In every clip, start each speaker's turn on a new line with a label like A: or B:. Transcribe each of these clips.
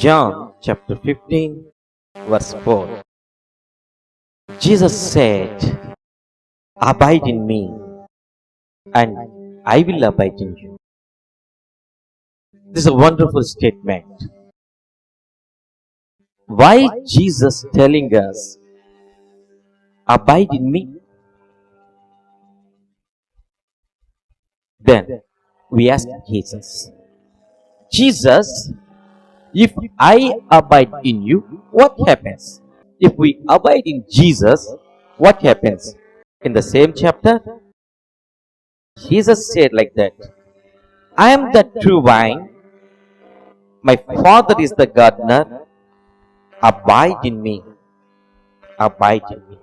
A: John chapter 15, verse 4. Jesus said, "Abide in me, and I will abide in you." This is a wonderful statement. Why Jesus telling us, "Abide in me"? Then we ask Jesus, Jesus, if I abide in you, what happens? If we abide in Jesus, what happens? In the same chapter, Jesus said like that, "I am the true vine, my Father is the gardener, abide in me, abide in me."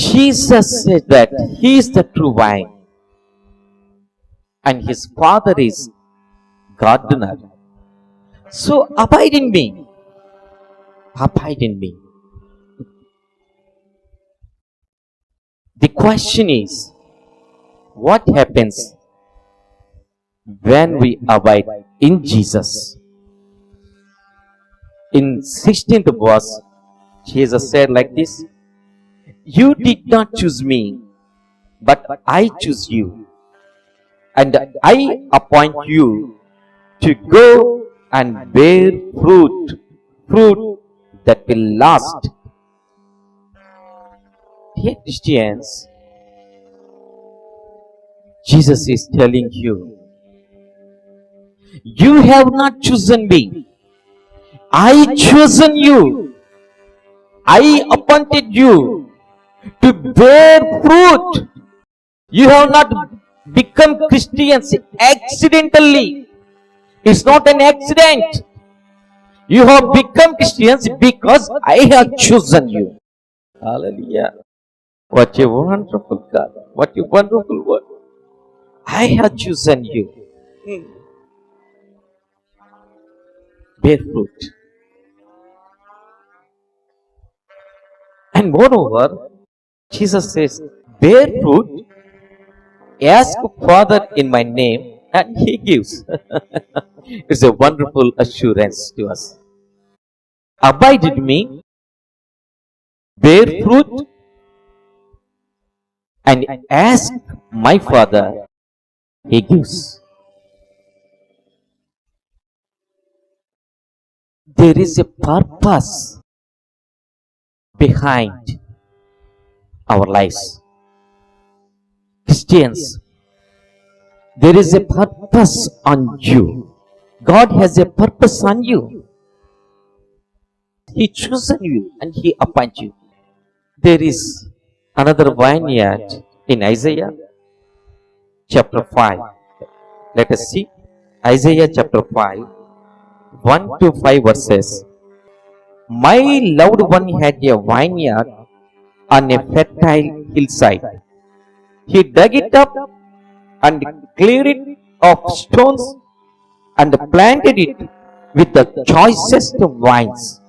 A: Jesus said that He is the true vine and His Father is gardener. So abide in me, abide in me. The question is, what happens when we abide in Jesus? In 16th verse, Jesus said like this, "You did not choose me, but I choose you, and I appoint you to go and bear fruit that will last." Dear Christians, Jesus is telling you, you have not chosen me. I chosen you. I appointed you to bear fruit. You have not become Christians accidentally. It's not an accident. You have become Christians because I have chosen you. Hallelujah. What a wonderful God. What a wonderful word. I have chosen you. Bear fruit. And moreover, Jesus says, bear fruit, ask Father in my name, and He gives. It's a wonderful assurance to us. Abide in me, bear fruit, and ask my Father, He gives. There is a purpose behind our lives. Christians, there is a purpose on you. God has a purpose on you. He chosen you and He appointed you. There is another vineyard in Isaiah chapter 5. Let us see. Isaiah chapter 5, 1 to 5 verses. My loved one had a vineyard on a fertile hillside. He dug it up and cleared it of stones and planted it with the choicest vines.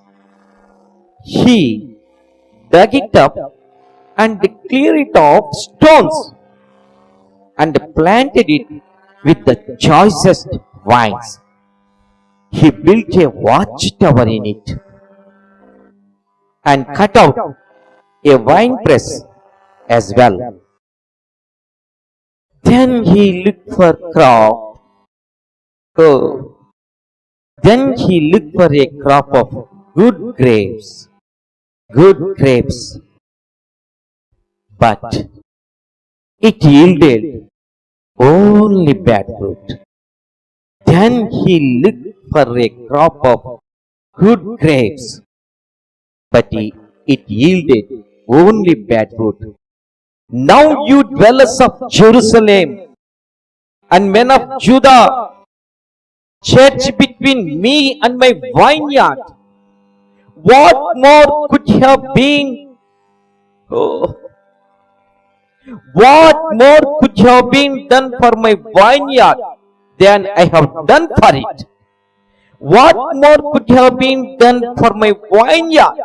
A: He dug it up and cleared it of stones and planted it with the choicest vines. He built a watchtower in it and cut out a winepress as well. Then he looked for crop. Then he looked for a crop of good grapes. But it yielded only bad fruit. Then he looked for a crop of good grapes, but it yielded only bad fruit. Now you dwellers of Jerusalem and men of Judah, judge between me and my vineyard. What more could have been? What more could have been done for my vineyard than I have done for it? What more could have been done for my vineyard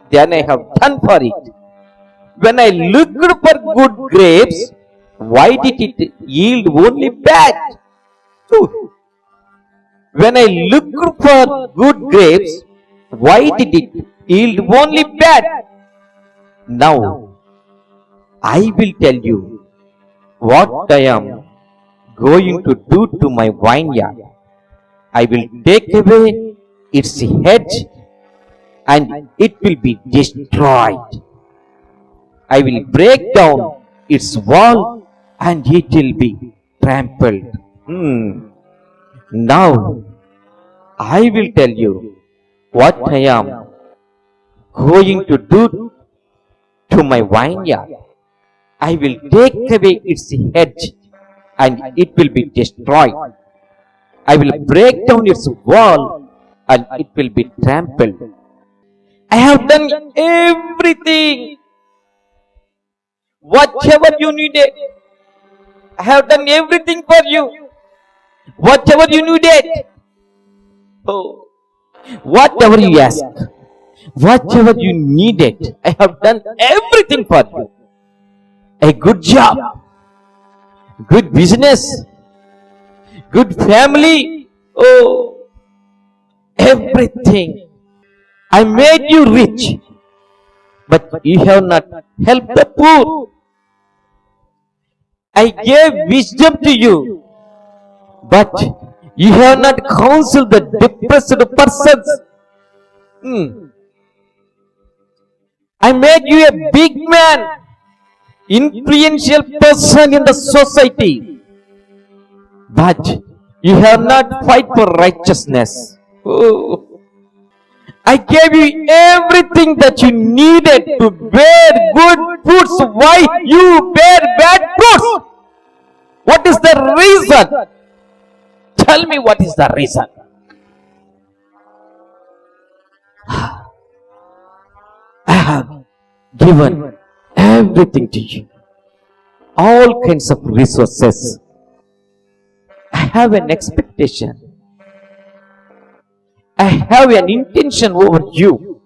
A: than I have done for it? When I looked for good grapes, why did it yield only bad? So, when I looked for good grapes, why did it yield only bad? Now, I will tell you what I am going to do to my vineyard. I will take away its hedge and it will be destroyed. I will break down its wall and it will be trampled. Now I will tell you what I am going to do to my vineyard. I will take away its hedge and it will be destroyed. I will break down its wall and it will be trampled. I have done everything, whatever you needed. I have done everything for you, whatever you needed. Oh, whatever you ask, whatever you needed, I have done everything for you. A good job, good business, good family. Oh, everything. I made you rich, but you have not helped the poor. I gave wisdom to you, but you have not counseled the depressed persons. I made you a big man, influential person in the society, but you have not fight for righteousness. Oh. I gave you everything that you needed to bear good fruits. Why you bear bad fruits? What is the reason? Tell me what is the reason. I have given everything to you. All kinds of resources. I have an expectation. I have an intention over you.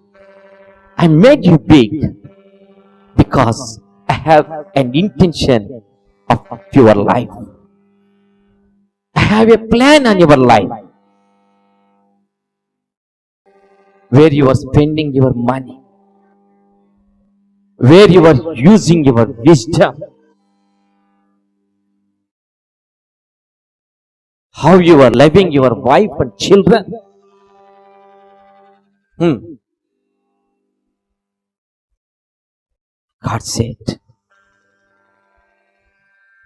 A: I made you big because I have an intention of your life. I have a plan on your life where you are spending your money, where you are using your wisdom, how you are loving your wife and children. God said,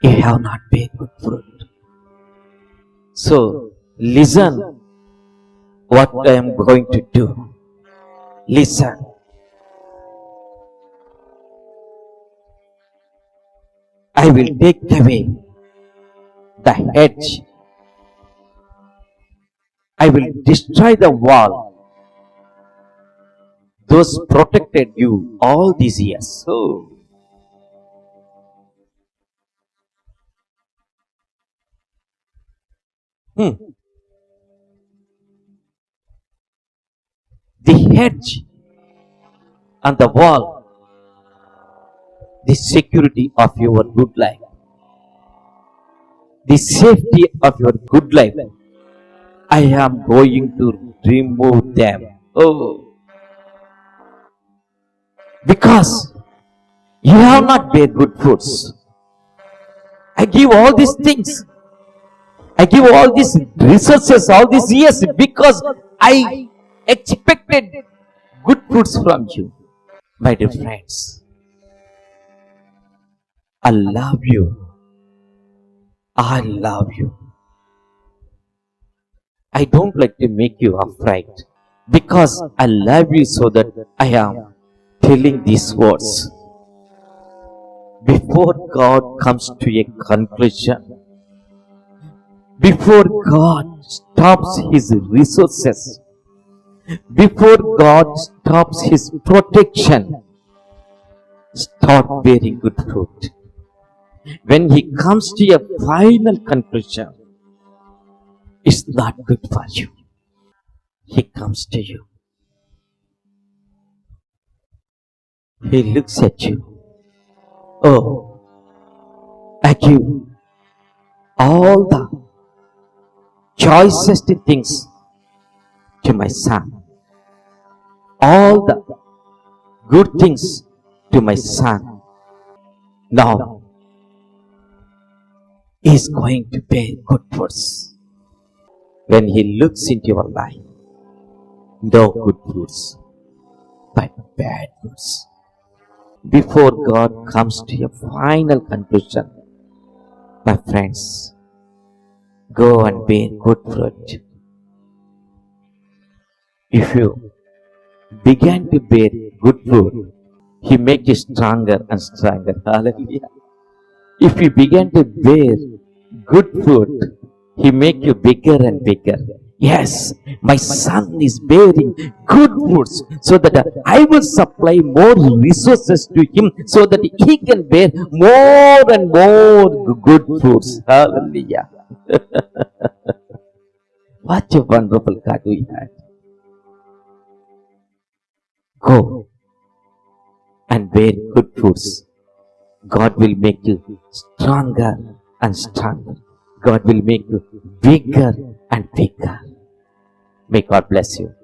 A: you have not bear good fruit. So listen what I am going to do. Listen. I will take away the hedge. I will destroy the wall. Those protected you all these years. So, the hedge and the wall, the security of your good life, the safety of your good life, I am going to remove them. Oh, because you have not bear good fruits. I give all these things. I give all these resources, all these years because I expected good fruits from you. My dear friends, I love you. I love you. I don't like to make you afraid because I love you so that I am telling these words. Before God comes to a conclusion, before God stops his resources, before God stops his protection, start bearing good fruit. When he comes to a final conclusion, it's not good for you. He comes to you. He looks at you. Oh, I give all the choicest things to my son. All the good things to my son. Now he is going to bear good fruits. When he looks into your life, no good fruits, but bad fruits. Before God comes to a final conclusion, my friends, go and bear good fruit. If you begin to bear good fruit, He makes you stronger and stronger. Hallelujah. If you begin to bear good fruit, He makes you bigger and bigger. Yes, my son is bearing good fruits so that I will supply more resources to him so that he can bear more and more good fruits. Hallelujah. What a wonderful God we have. Go and bear good fruits. God will make you stronger and stronger. God will make you bigger and bigger. May God bless you.